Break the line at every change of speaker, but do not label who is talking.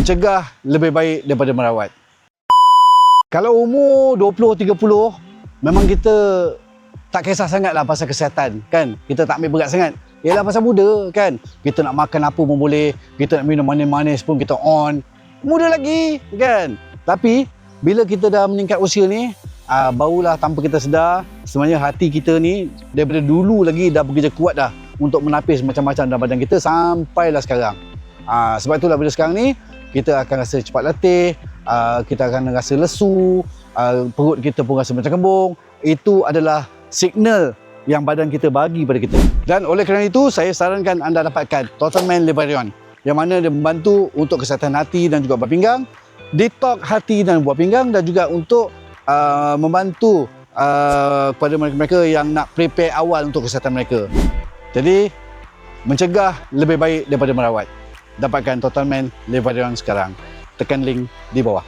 Mencegah lebih baik daripada merawat. Kalau umur 20-30, memang kita tak kisah sangat lah pasal kesihatan, kan? Kita tak ambil berat sangat. Ialah pasal muda, kan? Kita nak makan apa pun boleh, kita nak minum manis-manis pun kita on. Muda lagi, kan? Tapi, bila kita dah meningkat usia ni, barulah tanpa kita sedar, sebenarnya hati kita ni daripada dulu lagi dah bekerja kuat dah untuk menapis macam-macam dalam badan kita sampailah sekarang. Sebab itulah bila sekarang ni, kita akan rasa cepat letih, kita akan rasa lesu, perut kita pun rasa macam kembung. Itu adalah signal yang badan kita bagi pada kita. Dan oleh kerana itu, saya sarankan anda dapatkan Totalman Levarion, yang mana dia membantu untuk kesihatan hati dan juga buah pinggang, detox hati dan buah pinggang, dan juga untuk membantu kepada mereka-mereka yang nak prepare awal untuk kesihatan mereka. Jadi, mencegah lebih baik daripada merawat. Dapatkan Totalman Levarion sekarang. Tekan link di bawah.